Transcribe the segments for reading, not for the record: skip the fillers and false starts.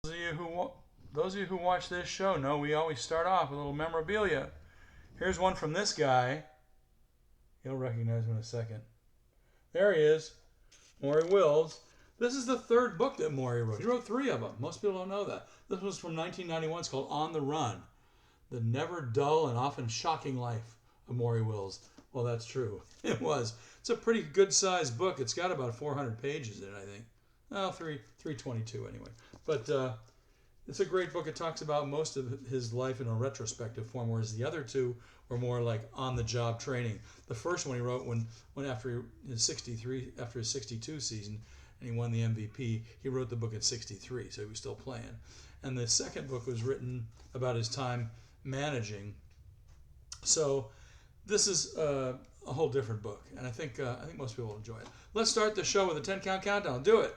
Those of you who watch this show know we always start off with a little memorabilia. Here's one from this guy. You'll recognize him in a second. There he is, Maury Wills. This is the third book that Maury wrote. He wrote 3 of them. Most people don't know that. This was from 1991. It's called On the Run, The Never Dull and Often Shocking Life of Maury Wills. Well, that's true. It was. It's a pretty good-sized book. It's got about 400 pages in it, I think. Well, 322 anyway. But it's a great book. It talks about most of his life in a retrospective form, whereas the other 2 were more like on-the-job training. The first one he wrote when after his 62 season, and he won the MVP. He wrote the book at 63, so he was still playing. And the second book was written about his time managing. So this is a whole different book, and I think most people will enjoy it. Let's start the show with a 10-count countdown. Do it.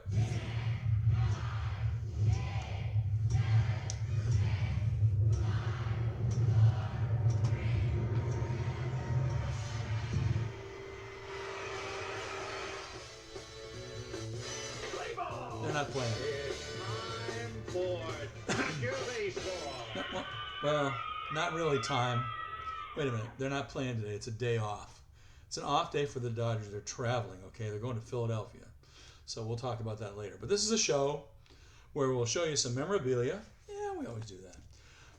They're not playing. It's time for Dodger baseball. Well, not really time. Wait a minute. They're not playing today. It's a day off. It's an off day for the Dodgers. They're traveling, okay? They're going to Philadelphia. So we'll talk about that later. But this is a show where we'll show you some memorabilia. Yeah, we always do that.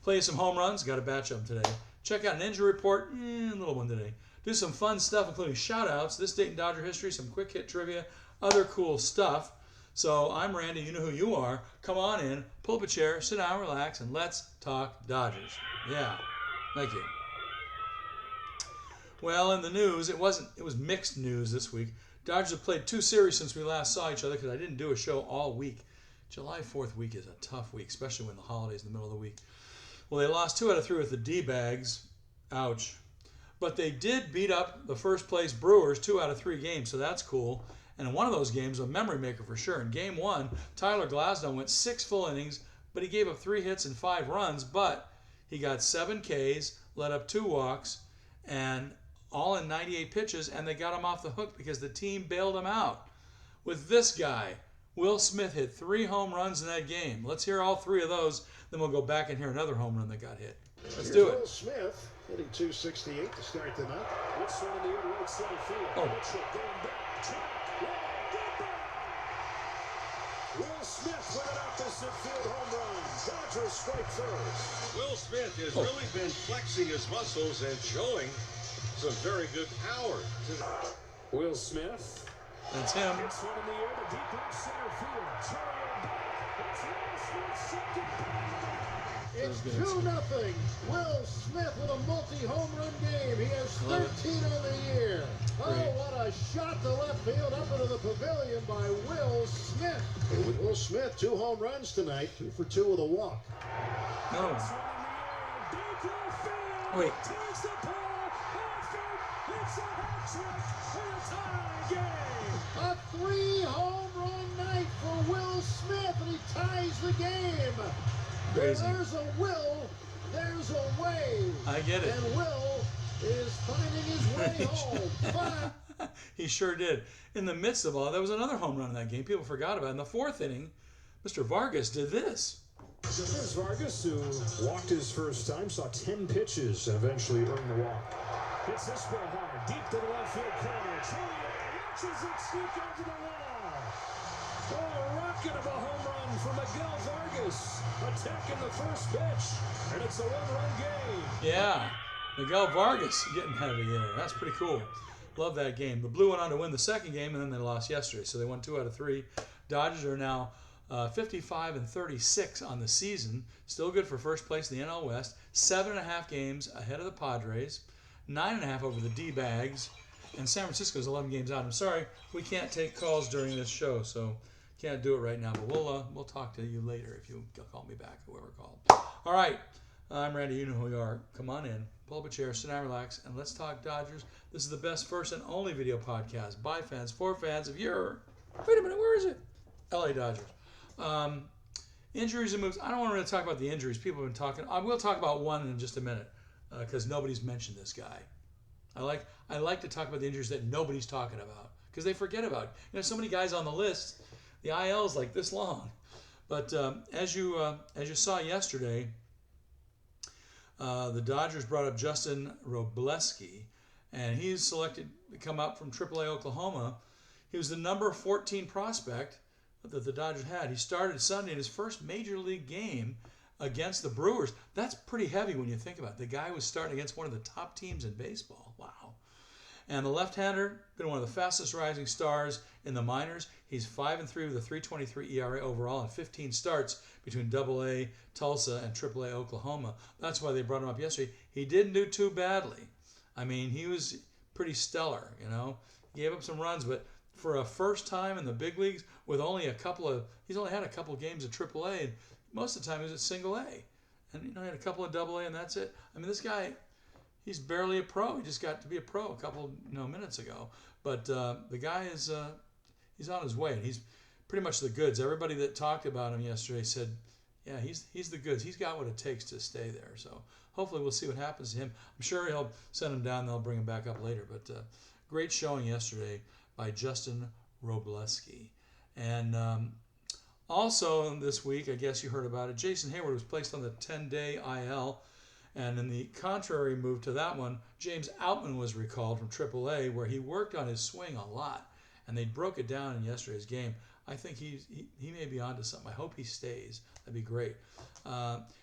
Play you some home runs. Got a batch of them today. Check out an injury report. A little one today. Do some fun stuff, including shout-outs, this date in Dodger history, some quick hit trivia, other cool stuff. So I'm Randy. You know who you are. Come on in, pull up a chair, sit down, relax, and let's talk Dodgers. Yeah, thank you. Well, in the news, it was mixed news this week. Dodgers have played 2 series since we last saw each other because I didn't do a show all week. July 4th week is a tough week, especially when the holidays in the middle of the week. Well, they lost 2 out of 3 with the D-bags. Ouch. But they did beat up the first place Brewers 2 out of 3 games, so that's cool. And in one of those games, a memory maker for sure. In Game 1, Tyler Glasnow went 6 full innings, but he gave up 3 hits and 5 runs, but he got 7 Ks, let up 2 walks, and all in 98 pitches, and they got him off the hook because the team bailed him out. With this guy, Will Smith hit 3 home runs in that game. Let's hear all 3 of those, then we'll go back and hear another home run that got hit. Let's do it. Will Smith hitting .268 to start the night. It's one in the air to right center field. Oh. Mitchell going back. Track. Will Smith with an opposite field home run. Dodgers strike first. Will Smith has really been flexing his muscles and showing some very good power. Will Smith. That's him. It's one in the air to deep right center field. Turner back. It's Will Smith's second back. It's 2-0. Will Smith with a multi-home run game. He has 13 on the year. Oh, what a shot to left field up into the pavilion by Will Smith. And with Will Smith, 2 home runs tonight, 2 for 2 with a walk. No. It's one in the air. Deep left field. Wait. Takes the ball. Off it. It's a hat trick in a tie game. A 3-home run night for Will Smith, and he ties the game. Crazy. Where there's a will, there's a way. I get it. And Will is finding his way home. He sure did. In the midst of all, there was another home run in that game. People forgot about it. In the 4th inning, Mr. Vargas did this. Here's Vargas, who walked his first time, saw 10 pitches, and eventually earned the walk. Hits this ball hard, deep to the left field corner. Troyer watches it sneak onto the wall. Oh, a rocket of a home run for Miguel Vargas. Attacking the first pitch, and it's a 1-run game. Yeah, Miguel Vargas getting out of the air. That's pretty cool. Love that game. The Blue went on to win the second game, and then they lost yesterday. So they won 2 out of 3. Dodgers are now 55-36 on the season. Still good for first place in the NL West. 7.5 games ahead of the Padres. 9.5 over the D-bags. And San Francisco's 11 games out. I'm sorry, we can't take calls during this show, so can't do it right now. But we'll talk to you later if you call me back, whoever called. All right, I'm Randy. You know who you are. Come on in, pull up a chair, sit down, relax, and let's talk Dodgers. This is the best, first, and only video podcast by fans, for fans of your. Wait a minute, where is it? LA Dodgers. Injuries and moves. I don't want to really talk about the injuries. People have been talking. I will talk about one in just a minute because nobody's mentioned this guy. I like to talk about the injuries that nobody's talking about because they forget about it. So many guys on the list, the IL is like this long. But as you saw yesterday, the Dodgers brought up Justin Robleski, and he's selected to come up from AAA Oklahoma. He was the number 14 prospect that the Dodgers had. He started Sunday in his first major league game against the Brewers. That's pretty heavy when you think about it. The guy was starting against one of the top teams in baseball. Wow. And the left-hander, been one of the fastest rising stars in the minors. He's 5-3 with a 3.23 ERA overall and 15 starts between AA Tulsa and AAA Oklahoma. That's why they brought him up yesterday. He didn't do too badly. I mean, he was pretty stellar, you know. He gave up some runs, but for a first time in the big leagues with only he's only had a couple of games at AAA, and most of the time he was at single A. And, you know, he had a couple of AA, and that's it. I mean, this guy, he's barely a pro. He just got to be a pro a couple minutes ago. But the guy is he's on his way. He's pretty much the goods. Everybody that talked about him yesterday said, yeah, he's the goods. He's got what it takes to stay there. So hopefully we'll see what happens to him. I'm sure he'll send him down. They'll bring him back up later. But great showing yesterday by Justin Robleski. And also this week, I guess you heard about it, Jason Hayward was placed on the 10-day IL. And in the contrary move to that one, James Outman was recalled from AAA, where he worked on his swing a lot. And they broke it down in yesterday's game. I think he may be onto something. I hope he stays. That'd be great.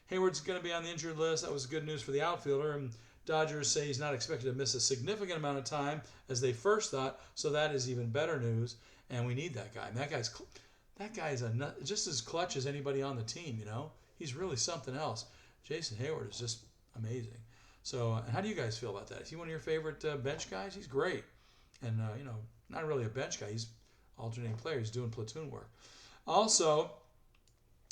Hayward's going to be on the injured list. That was good news for the outfielder. And Dodgers say he's not expected to miss a significant amount of time as they first thought. So that is even better news. And we need that guy. And that guy's just as clutch as anybody on the team. You know, he's really something else. Jason Hayward is just amazing. So, how do you guys feel about that? Is he one of your favorite bench guys? He's great. And, you know, not really a bench guy. He's alternating player. He's doing platoon work. Also,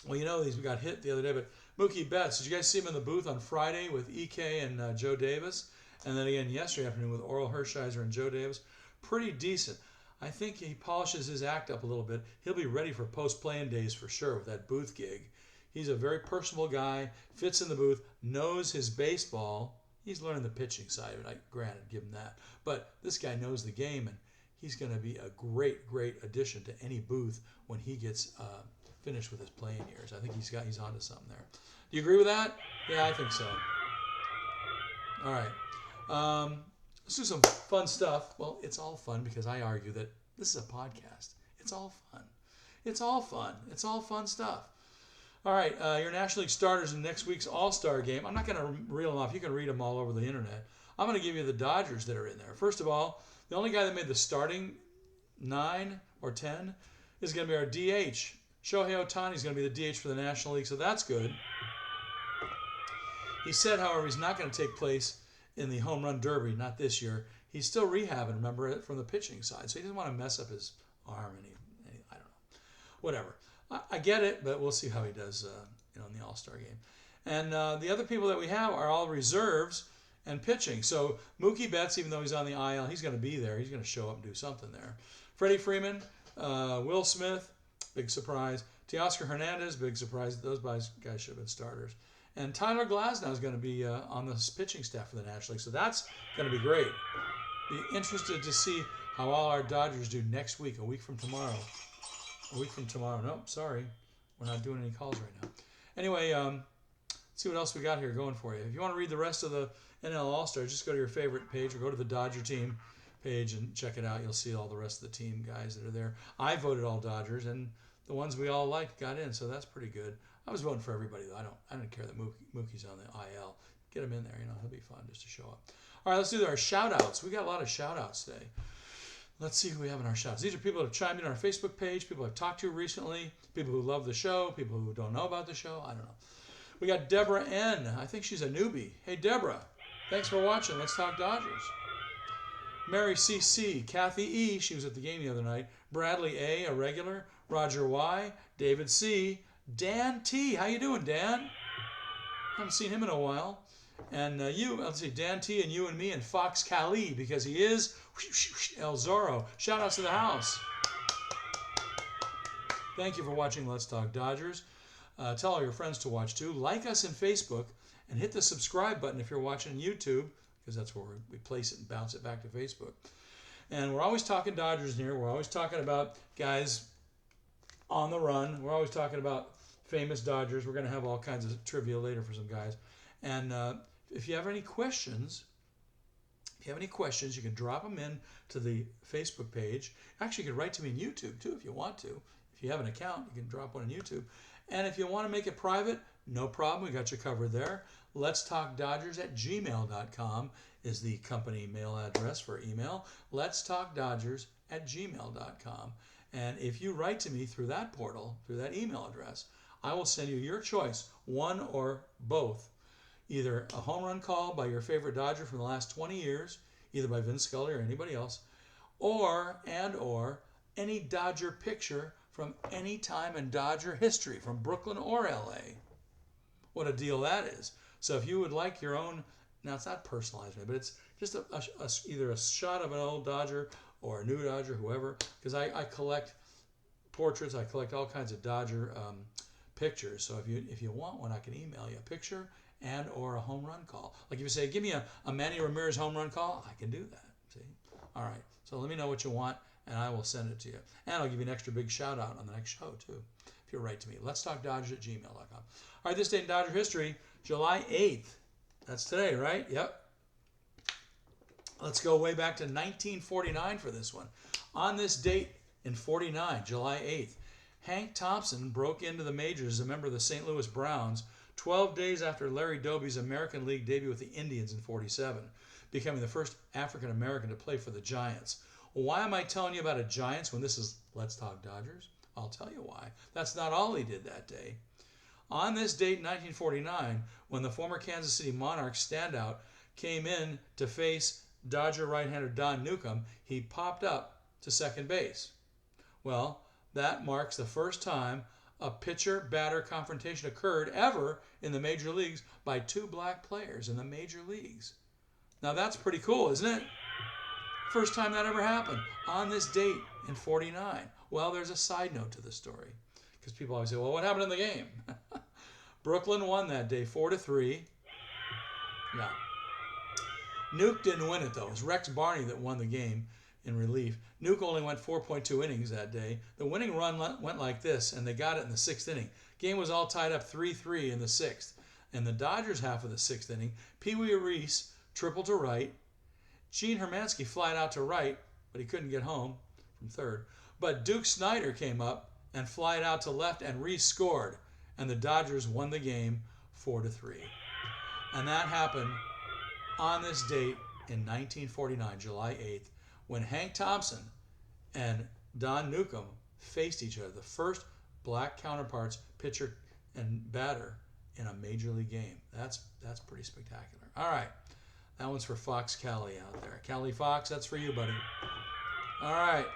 well, you know, we got hit the other day, but Mookie Betts, did you guys see him in the booth on Friday with EK and Joe Davis? And then again yesterday afternoon with Oral Hershiser and Joe Davis? Pretty decent. I think he polishes his act up a little bit. He'll be ready for post-playing days for sure with that booth gig. He's a very personable guy, fits in the booth, knows his baseball. He's learning the pitching side of it, granted, give him that. But this guy knows the game, and he's going to be a great, great addition to any booth when he gets finished with his playing years. I think he's onto something there. Do you agree with that? Yeah, I think so. All right. Let's do some fun stuff. Well, it's all fun because I argue that this is a podcast. It's all fun. It's all fun. It's all fun stuff. All right, your National League starters in next week's All-Star game. I'm not going to reel them off. You can read them all over the internet. I'm going to give you the Dodgers that are in there. First of all, the only guy that made the starting 9 or 10 is going to be our DH. Shohei Ohtani is going to be the DH for the National League, so that's good. He said, however, he's not going to take place in the Home Run Derby, not this year. He's still rehabbing, remember, it from the pitching side, so he doesn't want to mess up his arm. I don't know. Whatever. I get it, but we'll see how he does in the All-Star game. And the other people that we have are all reserves and pitching. So Mookie Betts, even though he's on the IL, he's going to be there. He's going to show up and do something there. Freddie Freeman, Will Smith, big surprise. Teoscar Hernandez, big surprise. Those guys should have been starters. And Tyler Glasnow is going to be on the pitching staff for the National League. So that's going to be great. Be interested to see how all our Dodgers do next week, a week from tomorrow. Nope, sorry. We're not doing any calls right now. Anyway, let's see what else we got here going for you. If you want to read the rest of the NL All-Stars, just go to your favorite page or go to the Dodger team page and check it out. You'll see all the rest of the team guys that are there. I voted all Dodgers, and the ones we all liked got in, so that's pretty good. I was voting for everybody, though. I don't care that Mookie's on the IL. Get him in there. He'll be fun just to show up. All right, let's do our shout-outs. We got a lot of shout-outs today. Let's see who we have in our shots. These are people that have chimed in on our Facebook page, people I've talked to recently, people who love the show, people who don't know about the show. I don't know. We got Deborah N. I think she's a newbie. Hey, Deborah. Thanks for watching. Let's Talk Dodgers. Mary C.C. Kathy E. She was at the game the other night. Bradley A. A regular. Roger Y. David C. Dan T. How you doing, Dan? Haven't seen him in a while. And let's see, Dan T. and you and me and Fox Cali, because he is El Zorro. Shout outs to the house. Thank you for watching Let's Talk Dodgers. Tell all your friends to watch too. Like us in Facebook and hit the subscribe button if you're watching YouTube, because that's where we place it and bounce it back to Facebook. And we're always talking Dodgers in here. We're always talking about guys on the run. We're always talking about famous Dodgers. We're going to have all kinds of trivia later for some guys. And if you have any questions, you can drop them in to the Facebook page. Actually, you can write to me on YouTube too if you want to. If you have an account, you can drop one on YouTube. And if you want to make it private, no problem. We got you covered there. Let's Talk Dodgers at gmail.com is the company mail address for email. Let's Talk Dodgers at gmail.com. And if you write to me through that portal, through that email address, I will send you your choice, one or both. Either a home run call by your favorite Dodger from the last 20 years, either by Vin Scully or anybody else, or any Dodger picture from any time in Dodger history, from Brooklyn or LA. What a deal that is. So if you would like your own, now it's not personalized, but it's just either a shot of an old Dodger or a new Dodger, whoever, because I collect portraits, I collect all kinds of Dodger pictures. So if you want one, I can email you a picture and or a home run call. Like if you say, give me a Manny Ramirez home run call, I can do that. See? All right. So let me know what you want, and I will send it to you. And I'll give you an extra big shout out on the next show, too, if you write to me. Let's Talk Dodgers at gmail.com. All right, this day in Dodger history, July 8th. That's today, right? Yep. Let's go way back to 1949 for this one. On this date in 49, July 8th, Hank Thompson broke into the majors as a member of the St. Louis Browns 12 days after Larry Doby's American League debut with the Indians in 47, becoming the first African American to play for the Giants. Well, why am I telling you about a Giants when this is Let's Talk Dodgers? I'll tell you why. That's not all he did that day. On this date in 1949, when the former Kansas City Monarchs standout came in to face Dodger right-hander Don Newcomb, he popped up to second base. Well, that marks the first time a pitcher-batter confrontation occurred ever in the major leagues by two black players in the major leagues. Now that's pretty cool, isn't it? First time that ever happened on this date in 49. Well, there's a side note to this story because people always say, well, what happened in the game? Brooklyn won that day 4-3. Yeah. Nuke didn't win it, though. It was Rex Barney that won the game in relief. Nuke only went 4.2 innings that day. The winning run went like this, and they got it in the sixth inning. Game was all tied up 3-3 in the sixth. In the Dodgers half of the sixth inning, Pee Wee Reese tripled to right. Gene Hermansky flied out to right, but he couldn't get home from third. But Duke Snider came up and flied out to left, and Reese scored, and the Dodgers won the game 4-3. And that happened on this date in 1949, July 8th, when Hank Thompson and Don Newcomb faced each other, the first black counterparts, pitcher and batter, in a major league game. That's pretty spectacular. All right, that one's for Fox Cali out there. Cali Fox, that's for you, buddy. All right,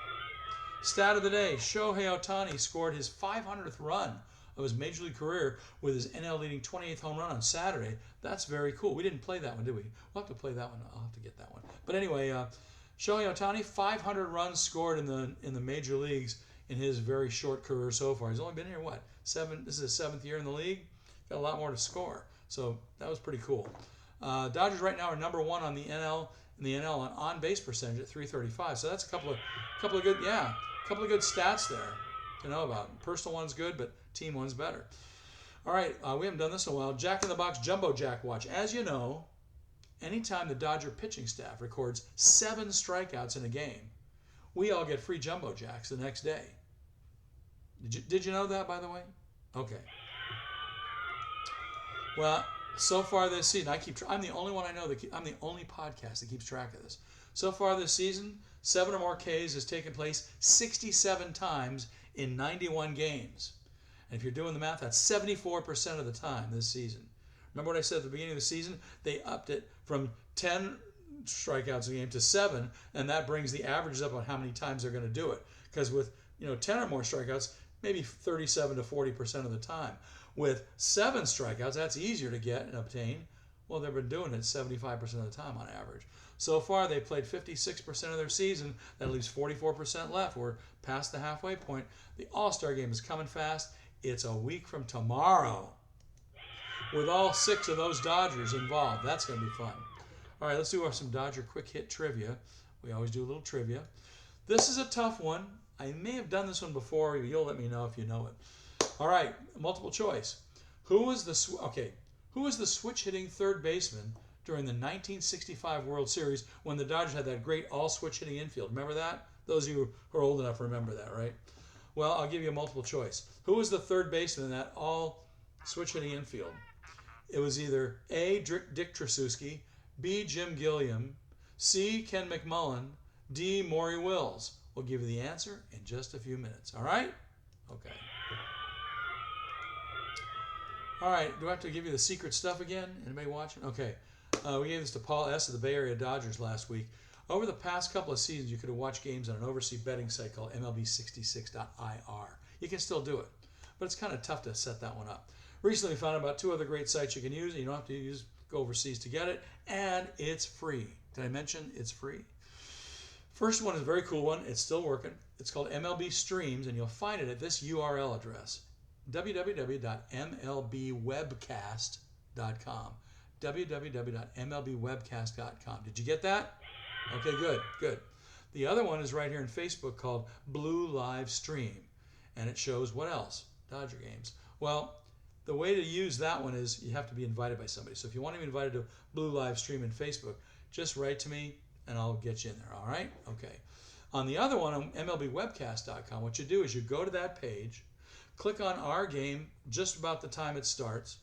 stat of the day, Shohei Ohtani scored his 500th run of his major league career with his NL leading 28th home run on Saturday. That's very cool. We didn't play that one, did we? We'll have to play that one. I'll have to get that one. But anyway, Shohei Ohtani, 500 runs scored in the major leagues in his very short career so far. He's only been here, what, this is his 7th year in the league? Got a lot more to score. So that was pretty cool. Dodgers right now are number 1 on the NL on on-base percentage at .335. So that's a couple of good stats there to know about. Personal one's good, but team one's better. All right, we haven't done this in a while. Jack in the Box Jumbo Jack Watch. As you know, anytime the Dodger pitching staff records 7 strikeouts in a game, we all get free Jumbo Jacks the next day. Did you know that, by the way? Okay. Well, so far this season, I'm the only one I know I'm the only podcast that keeps track of this. So far this season, 7 or more Ks has taken place 67 times in 91 games. And if you're doing the math, that's 74% of the time this season. Remember what I said at the beginning of the season? They upped it from 10 strikeouts a game to 7, and that brings the averages up on how many times they're going to do it. Because with 10 or more strikeouts, maybe 37 to 40% of the time. With 7 strikeouts, that's easier to get and obtain. Well, they've been doing it 75% of the time on average. So far, they've played 56% of their season. That leaves 44% left. We're past the halfway point. The All-Star game is coming fast. It's a week from tomorrow with all 6 of those Dodgers involved. That's going to be fun. All right, let's do some Dodger quick hit trivia. We always do a little trivia. This is a tough one. I may have done this one before. You'll let me know if you know it. All right, multiple choice. Who was the switch hitting third baseman during the 1965 World Series when the Dodgers had that great all switch hitting infield? Remember that? Those of you who are old enough remember that, right? Well, I'll give you a multiple choice. Who was the third baseman in that all switch hitting infield? It was either A. Dick Tracewski, B. Jim Gilliam, C. Ken McMullen, D. Maury Wills. We'll give you the answer in just a few minutes. All right? Okay. All right. Do I have to give you the secret stuff again? Anybody watching? Okay. We gave this to Paul S. of the Bay Area Dodgers last week. Over the past couple of seasons, you could have watched games on an overseas betting site called MLB66.ir. You can still do it, but it's kind of tough to set that one up. Recently, we found out about 2 other great sites you can use. You don't have to go overseas to get it, and it's free. Did I mention it's free? First one is a very cool one. It's still working. It's called MLB Streams, and you'll find it at this URL address, www.mlbwebcast.com. www.mlbwebcast.com. Did you get that? Okay, good. The other one is right here in Facebook called Blue Live Stream, and it shows what else? Dodger games. Well, the way to use that one is you have to be invited by somebody. So if you want to be invited to Blue Live Stream in Facebook, just write to me and I'll get you in there, all right? Okay. On the other one, on MLBwebcast.com, what you do is you go to that page, click on our game just about the time it starts.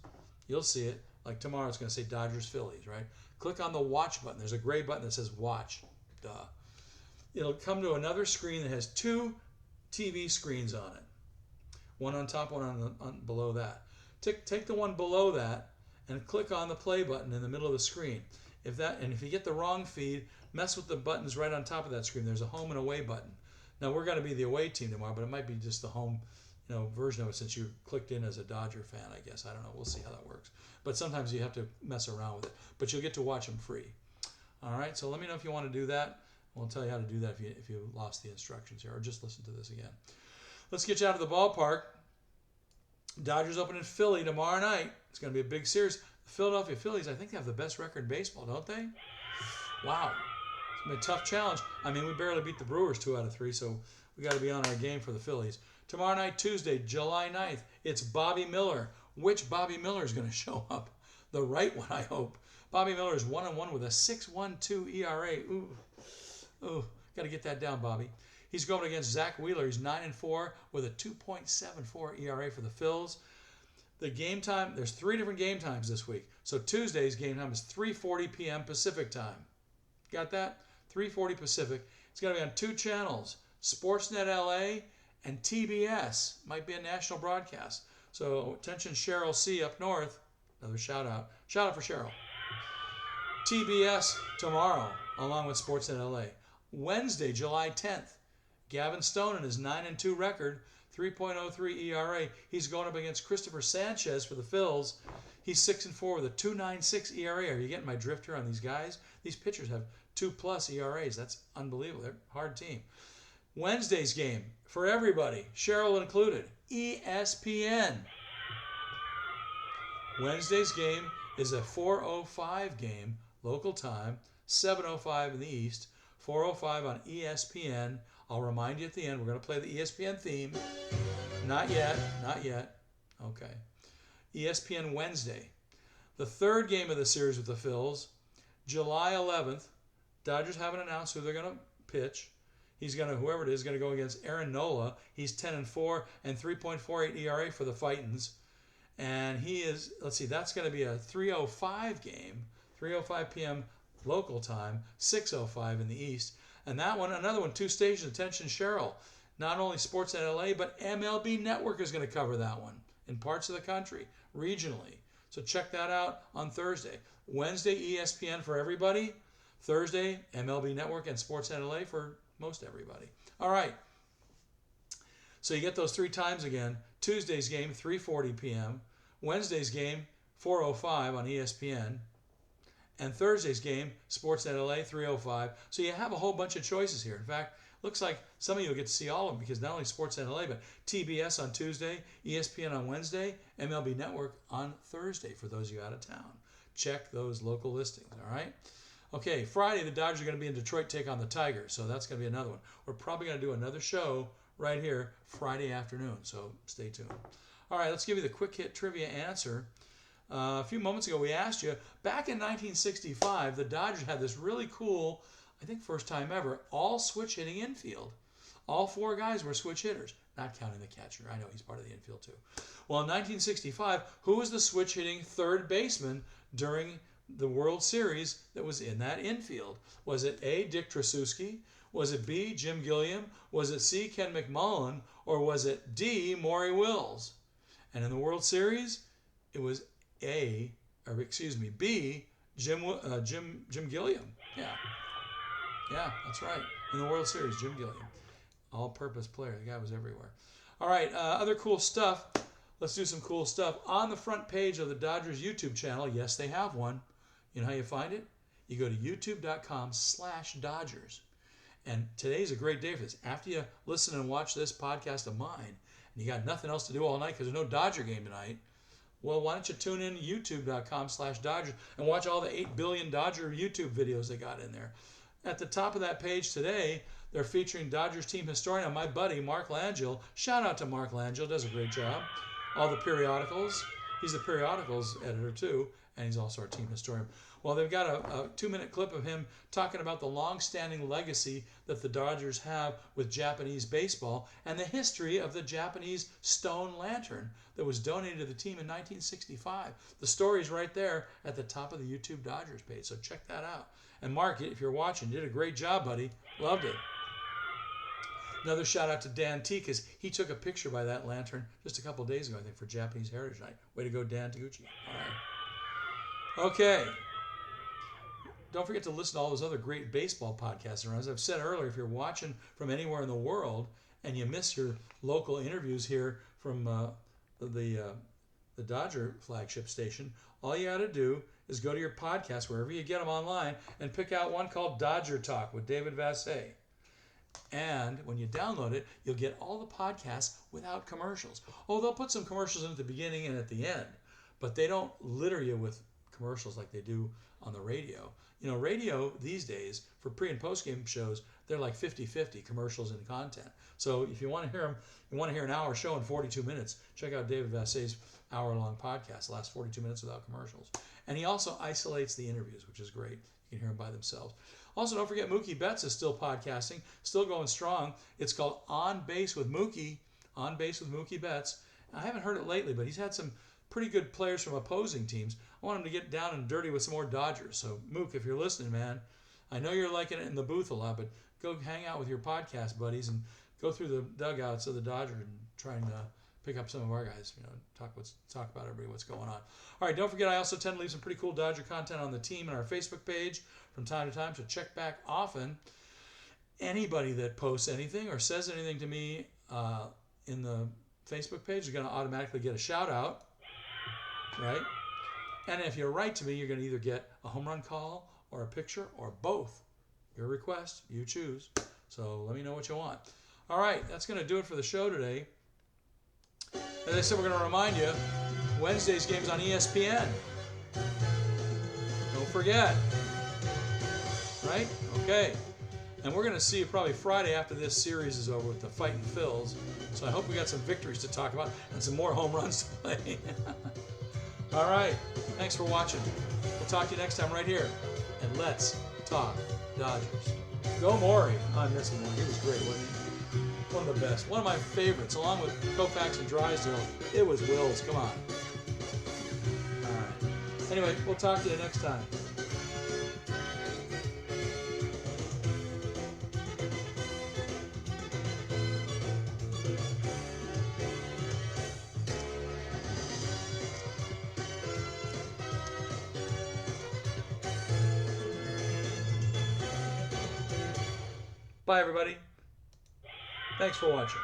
You'll see it. Like tomorrow, it's going to say Dodgers-Phillies, right? Click on the watch button. There's a gray button that says watch. Duh. It'll come to another screen that has 2 TV screens on it. One on top, one on below that. Take the one below that and click on the play button in the middle of the screen. If you get the wrong feed, mess with the buttons right on top of that screen. There's a home and away button. Now we're going to be the away team tomorrow, but it might be just the home, version of it since you clicked in as a Dodger fan, I guess. I don't know. We'll see how that works. But sometimes you have to mess around with it. But you'll get to watch them free. All right. So let me know if you want to do that. We'll tell you how to do that if you lost the instructions here, or just listen to this again. Let's get you out of the ballpark. Dodgers open in Philly tomorrow night. It's going to be a big series. The Philadelphia Phillies, I think they have the best record in baseball, don't they? Wow. It's going to be a tough challenge. I mean, we barely beat the Brewers 2 out of 3, so we got to be on our game for the Phillies. Tomorrow night, Tuesday, July 9th, it's Bobby Miller. Which Bobby Miller is going to show up? The right one, I hope. Bobby Miller is 1-1 with a 6.12 ERA. Ooh, got to get that down, Bobby. He's going against Zach Wheeler. He's 9-4 with a 2.74 ERA for the Phils. The game time, there's 3 different game times this week. So Tuesday's game time is 3:40 p.m. Pacific time. Got that? 3:40 Pacific. It's going to be on 2 channels, Sportsnet LA and TBS. Might be a national broadcast. So attention Cheryl C. up north. Another shout out. Shout out for Cheryl. TBS tomorrow, along with Sportsnet LA. Wednesday, July 10th. Gavin Stone and his 9-2 record, 3.03 ERA. He's going up against Christopher Sanchez for the Phils. He's 6-4 with a 2.96 ERA. Are you getting my drift here on these guys? These pitchers have 2+ ERAs. That's unbelievable. They're a hard team. Wednesday's game for everybody, Cheryl included, ESPN. Wednesday's game is a 4:05 game, local time, 7:05 in the East, 4:05 on ESPN. I'll remind you at the end, we're going to play the ESPN theme. Not yet. Okay. ESPN Wednesday. The third game of the series with the Phils, July 11th. Dodgers haven't announced who they're going to pitch. Whoever it is, going to go against Aaron Nola. He's 10-4 and 3.48 ERA for the Fightins. And he is, that's going to be a 3:05 game, 3:05 p.m. local time, 6:05 in the East. And that one, another one, 2 stations. Attention, Cheryl. Not only Sportsnet LA, but MLB Network is going to cover that one in parts of the country, regionally. So check that out on Thursday. Wednesday, ESPN for everybody. Thursday, MLB Network and Sportsnet LA for most everybody. All right. So you get those 3 times again. Tuesday's game, 3:40 p.m. Wednesday's game, 4:05 on ESPN. And Thursday's game, Sportsnet LA, 3:05. So you have a whole bunch of choices here. In fact, looks like some of you will get to see all of them because not only Sportsnet LA, but TBS on Tuesday, ESPN on Wednesday, MLB Network on Thursday for those of you out of town. Check those local listings, all right? Okay, Friday, the Dodgers are going to be in Detroit, take on the Tigers. So that's going to be another one. We're probably going to do another show right here Friday afternoon, so stay tuned. All right, let's give you the quick hit trivia answer. A few moments ago, we asked you, back in 1965, the Dodgers had this really cool, I think first time ever, all switch hitting infield. All 4 guys were switch hitters, not counting the catcher. I know he's part of the infield too. Well, in 1965, who was the switch hitting third baseman during the World Series that was in that infield? Was it A, Dick Tracewski? Was it B, Jim Gilliam? Was it C, Ken McMullen? Or was it D, Maury Wills? And in the World Series, it was B, Jim Gilliam. Yeah, that's right. In the World Series, Jim Gilliam. All-purpose player. The guy was everywhere. All right, other cool stuff. Let's do some cool stuff. On the front page of the Dodgers YouTube channel, yes, they have one. You know how you find it? You go to youtube.com/Dodgers. And today's a great day for this. After you listen and watch this podcast of mine, and you got nothing else to do all night because there's no Dodger game tonight, well, why don't you tune in to youtube.com/Dodgers and watch all the 8 billion Dodger YouTube videos they got in there. At the top of that page today, they're featuring Dodgers team historian, my buddy, Mark Langell. Shout out to Mark Langell, does a great job. All the periodicals. He's the periodicals editor too, and he's also our team historian. Well, they've got a 2-minute clip of him talking about the long-standing legacy that the Dodgers have with Japanese baseball and the history of the Japanese stone lantern that was donated to the team in 1965. The story's right there at the top of the YouTube Dodgers page, so check that out. And Mark, if you're watching, did a great job, buddy. Loved it. Another shout out to Dan T, because he took a picture by that lantern just a couple days ago, I think, for Japanese Heritage Night. Way to go, Dan Taguchi. All right. Okay. Don't forget to listen to all those other great baseball podcasts around. As I've said earlier, if you're watching from anywhere in the world and you miss your local interviews here from the Dodger flagship station, all you got to do is go to your podcast, wherever you get them online, and pick out one called Dodger Talk with David Vassay. And when you download it, you'll get all the podcasts without commercials. Oh, they'll put some commercials in at the beginning and at the end, but they don't litter you with commercials like they do on the radio. You know, radio these days, for pre- and post-game shows, they're like 50-50 commercials and content. So if you want to hear them, you want to hear an hour show in 42 minutes, check out David Vassay's hour-long podcast, the last 42 minutes without commercials. And he also isolates the interviews, which is great. You can hear them by themselves. Also, don't forget Mookie Betts is still podcasting, still going strong. It's called On Base with Mookie Betts. I haven't heard it lately, but he's had some pretty good players from opposing teams. I want him to get down and dirty with some more Dodgers. So, Mook, if you're listening, man, I know you're liking it in the booth a lot, but go hang out with your podcast buddies and go through the dugouts of the Dodgers and try and pick up some of our guys. You know, talk about everybody, what's going on. All right, don't forget, I also tend to leave some pretty cool Dodger content on the team and our Facebook page from time to time, so check back often. Anybody that posts anything or says anything to me in the Facebook page is going to automatically get a shout out, right? And if you write to me, you're going to either get a home run call or a picture or both. Your request, you choose. So let me know what you want. All right, that's going to do it for the show today. As I said, we're going to remind you, Wednesday's game's on ESPN. Don't forget. Right? Okay. And we're going to see you probably Friday after this series is over with the Fightin' Phils. So I hope we got some victories to talk about and some more home runs to play. All right. Thanks for watching. We'll talk to you next time right here. And let's talk Dodgers. Go Maury. I miss him. He was great, wasn't he? One of the best. One of my favorites, along with Koufax and Drysdale. It was Wills. Come on. All right. Anyway, we'll talk to you next time. Bye, everybody. Thanks for watching.